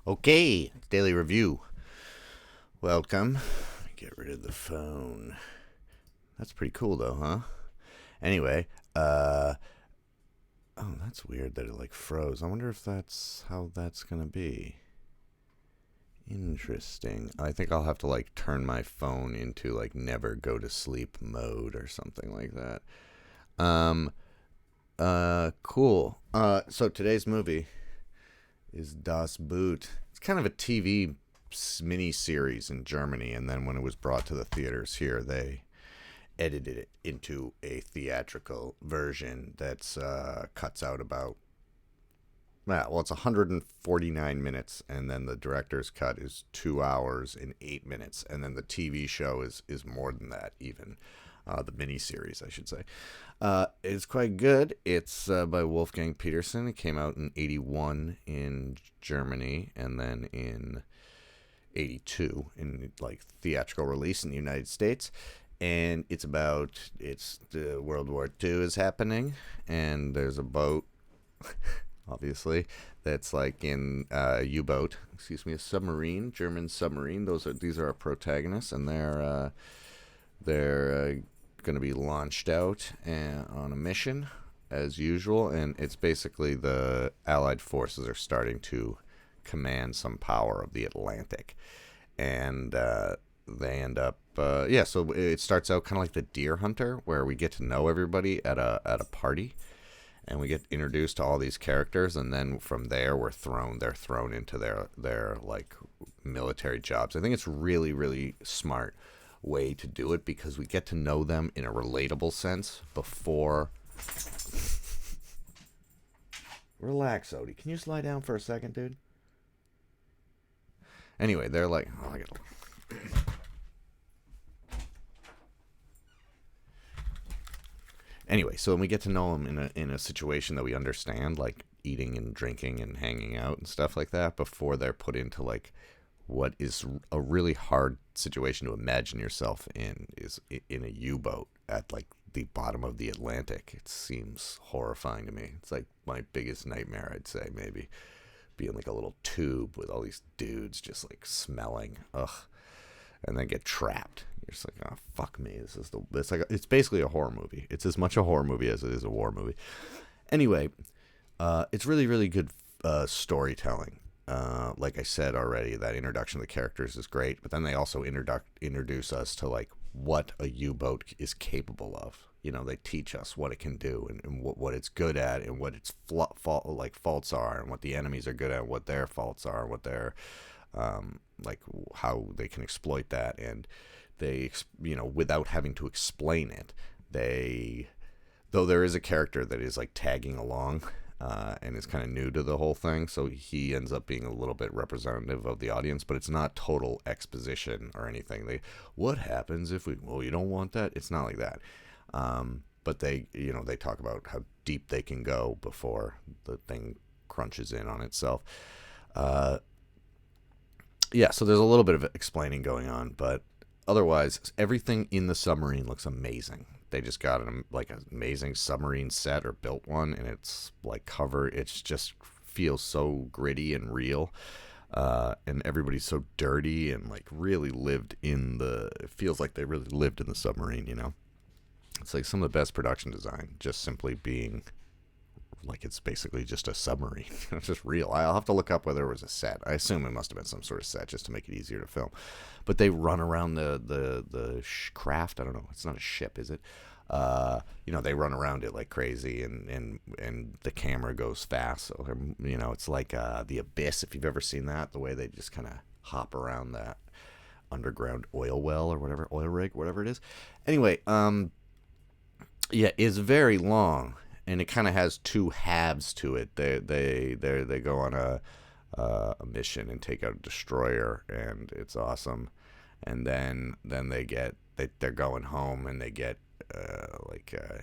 Okay, daily review. Welcome. Get rid of the phone. That's pretty cool though, huh? Anyway, oh, that's weird that it like froze. I wonder if that's how that's gonna be. Interesting. I think I'll have to like turn my phone into like never go to sleep mode or something like that. Cool. So today's movie is Das Boot. It's kind of a TV mini series in Germany, and then when it was brought to the theaters here, they edited it into a theatrical version that's cuts out about it's 149 minutes, and then the director's cut is 2 hours and 8 minutes, and then the TV show is more than that even. The miniseries, I should say. It's quite good. It's by Wolfgang Petersen. It came out in 1981 in Germany, and then in 1982 in like theatrical release in the United States. And it's the World War II is happening, and there's a boat, obviously, that's like in a submarine, German submarine. These are our protagonists, and they're going to be launched out on a mission as usual, and it's basically the Allied forces are starting to command some power of the Atlantic, and they end up so it starts out kind of like the Deer Hunter, where we get to know everybody at a party, and we get introduced to all these characters, and then from there they're thrown into their like military jobs. I think it's really, really smart way to do it, because we get to know them in a relatable sense before. Relax, Odie. Can you just lie down for a second, dude? Anyway, they're like, Anyway, so when we get to know them in a situation that we understand, like eating and drinking and hanging out and stuff like that, before they're put into like what is a really hard situation to imagine yourself in, is in a U-boat at like the bottom of the Atlantic. It seems horrifying to me. It's like my biggest nightmare, I'd say, maybe, being like a little tube with all these dudes just like smelling, and then get trapped. You're just like, oh, fuck me. It's basically a horror movie. It's as much a horror movie as it is a war movie. Anyway, it's really, really good storytelling. Like I said already, that introduction of the characters is great, but then they also introduce us to like what a U-boat is capable of. You know, they teach us what it can do, and what it's good at, and what its faults are, and what the enemies are good at, what their faults are, what their like how they can exploit that, and they, without having to explain it, though there is a character that is like tagging along, and is kind of new to the whole thing, so he ends up being a little bit representative of the audience, but it's not total exposition or anything. What happens if you don't want that? It's not like that. But they talk about how deep they can go before the thing crunches in on itself. So there's a little bit of explaining going on, but otherwise, everything in the submarine looks amazing. They just got an amazing submarine set, or built one, and it's like it just feels so gritty and real. And everybody's so dirty and like really it feels like they really lived in the submarine, It's like some of the best production design, just simply being like it's basically just a submarine. It's just real. I'll have to look up whether it was a set. I assume it must have been some sort of set just to make it easier to film. But they run around the craft. I don't know. It's not a ship, is it? They run around it like crazy, and the camera goes fast. So, it's like The Abyss, if you've ever seen that, the way they just kind of hop around that underground oil well or whatever, oil rig, whatever it is. Anyway, Yeah, it's very long, and it kind of has two halves to it. They go on a mission and take out a destroyer, and it's awesome. And then they're going home, and they get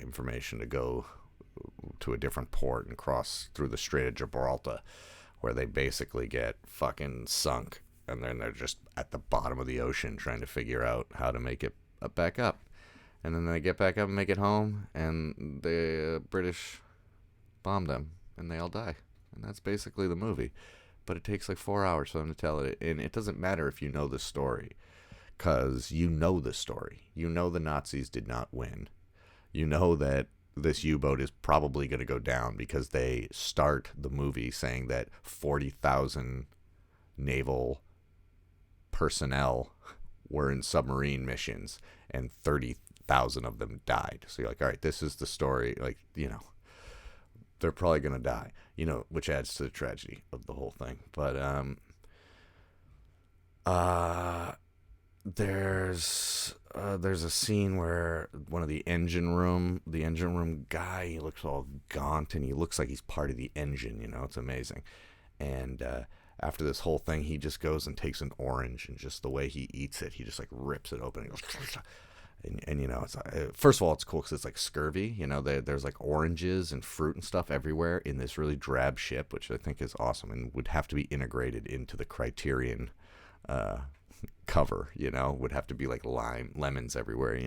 information to go to a different port and cross through the Strait of Gibraltar, where they basically get fucking sunk, and then they're just at the bottom of the ocean trying to figure out how to make it back up. And then they get back up and make it home, and the British bomb them, and they all die. And that's basically the movie. But it takes like 4 hours for them to tell it, and it doesn't matter if you know the story, because you know the story. You know the Nazis did not win. You know that this U-boat is probably going to go down because they start the movie saying that 40,000 naval personnel were in submarine missions and 30,000 of them died. So you're like, all right, this is the story. Like, they're probably going to die, which adds to the tragedy of the whole thing. But there's a scene where one of the engine room guy, he looks all gaunt, and he looks like he's part of the engine. It's amazing. And after this whole thing, he just goes and takes an orange, and just the way he eats it, he just like rips it open and goes. And it's first of all, it's cool because it's like scurvy. There's like oranges and fruit and stuff everywhere in this really drab ship, which I think is awesome and would have to be integrated into the Criterion cover. Would have to be like lemons everywhere.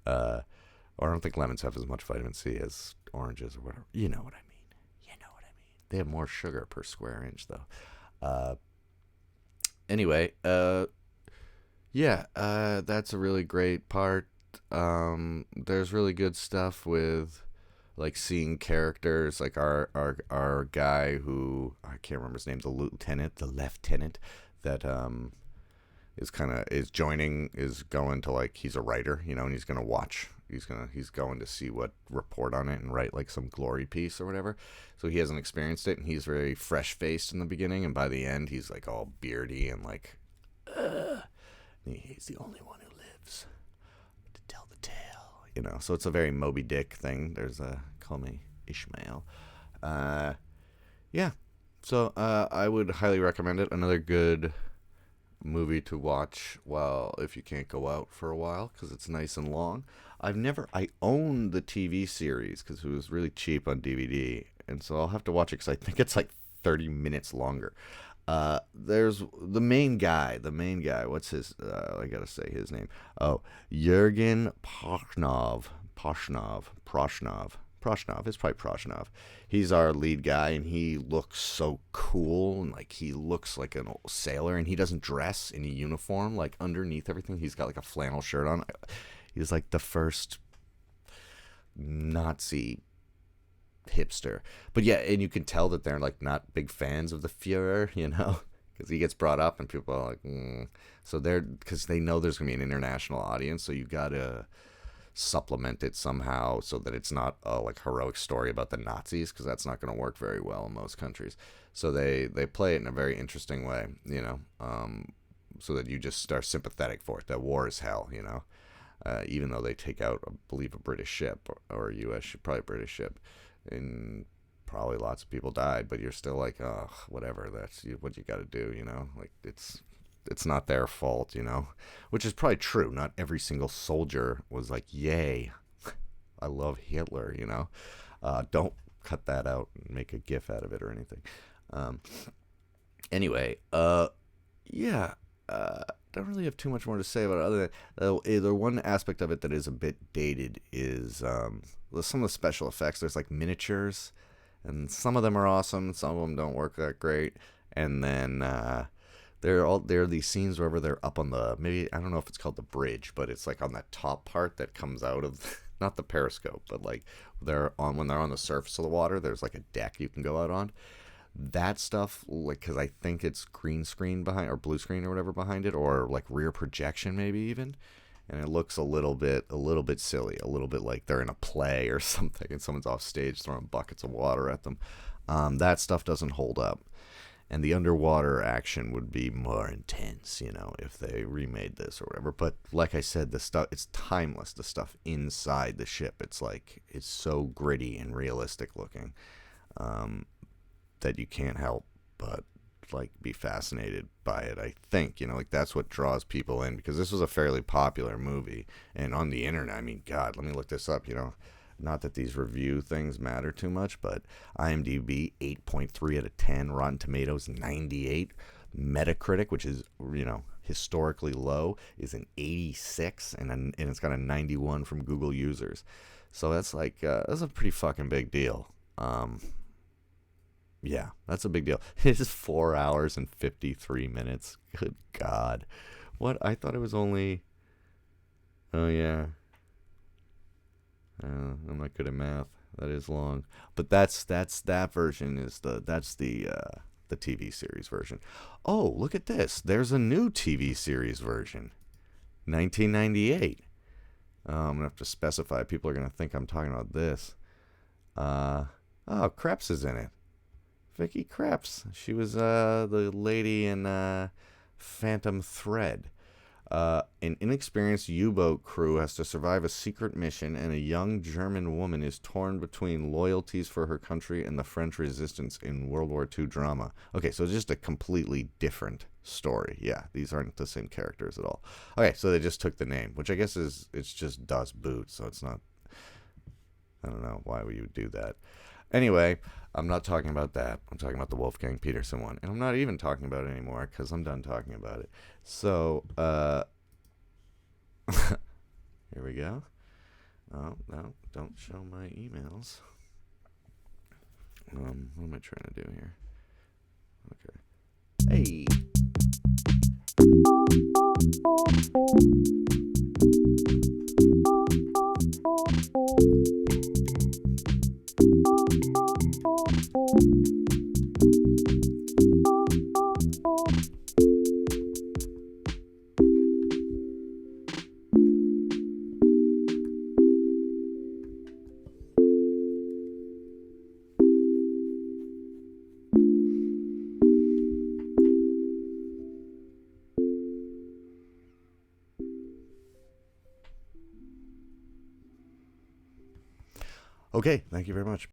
Or I don't think lemons have as much vitamin C as oranges or whatever. You know what I mean. They have more sugar per square inch though. Anyway, yeah, that's a really great part. There's really good stuff with like seeing characters like our guy who I can't remember his name, the lieutenant that is going to, like, he's a writer, and he's gonna watch. He's going to see what report on it and write like some glory piece or whatever. So he hasn't experienced it, and he's very fresh faced in the beginning, and by the end he's like all beardy and like. He's the only one who lives to tell the tale, So it's a very Moby Dick thing. There's call me Ishmael. Yeah. So I would highly recommend it. Another good movie to watch if you can't go out for a while, because it's nice and long. I own the TV series because it was really cheap on DVD, and so I'll have to watch it because I think it's like 30 minutes longer. There's the main guy. What's his? I gotta say his name. Oh, Jurgen Proshnov. It's probably Proshnov. He's our lead guy, and he looks so cool, and like he looks like an old sailor, and he doesn't dress in a uniform. Like underneath everything, he's got like a flannel shirt on. He's like the first Nazi hipster. But yeah, and you can tell that they're like not big fans of the Fuhrer, because he gets brought up and people are like, So because they know there's gonna be an international audience, so you gotta supplement it somehow so that it's not a like heroic story about the Nazis, because that's not gonna work very well in most countries. So they play it in a very interesting way, so that you just are sympathetic for it. That war is hell, even though they take out, I believe, a British ship or a U.S. ship, probably a British ship. And probably lots of people died, but you're still like, oh, whatever, that's what you got to do, like it's not their fault, which is probably true. Not every single soldier was like, yay, I love Hitler, don't cut that out and make a gif out of it or anything. Anyway, yeah, don't really have too much more to say about it, other than the one aspect of it that is a bit dated is some of the special effects. There's like miniatures, and some of them are awesome, some of them don't work that great. And then there are these scenes wherever they're up on the, maybe, I don't know if it's called the bridge, but it's like on that top part that comes out of not the periscope, but like when they're on the surface of the water, there's like a deck you can go out on. That stuff, like, because I think it's green screen behind, or blue screen or whatever behind it, or like rear projection maybe even, and it looks a little bit silly, a little bit like they're in a play or something and someone's off stage throwing buckets of water at them. That stuff doesn't hold up. and the underwater action would be more intense, you know, if they remade this or whatever. But like I said, the stuff, it's timeless. The stuff inside the ship, it's like, it's so gritty and realistic looking, that you can't help but like be fascinated by it. I think, you know, like that's what draws people in, because this was a fairly popular movie. And on the internet, I mean, God, let me look this up, you know. Not that these review things matter too much, but IMDb 8.3 out of 10, Rotten Tomatoes 98, Metacritic, which is, you know, historically low, is an 86, and it's got a 91 from Google users. So that's like that's a pretty fucking big deal. Yeah, that's a big deal. It is 4 hours and 53 minutes. Good God. What? I thought it was only. Oh, yeah. I'm not good at math. That is long. But that version is the TV series version. Oh, look at this. There's a new TV series version. 1998. I'm going to have to specify. People are going to think I'm talking about this. Oh, Krebs is in it. Vicky Krebs. She was the lady in Phantom Thread. An inexperienced U-boat crew has to survive a secret mission, and a young German woman is torn between loyalties for her country and the French resistance in World War II drama. Okay, so it's just a completely different story. Yeah, these aren't the same characters at all. Okay, so they just took the name, which I guess it's just Das Boot, so it's not. I don't know why would you do that. Anyway, I'm not talking about that. I'm talking about the Wolfgang Peterson one. And I'm not even talking about it anymore because I'm done talking about it. So, here we go. Oh, no, don't show my emails. What am I trying to do here? Okay. Hey. Okay, thank you very much.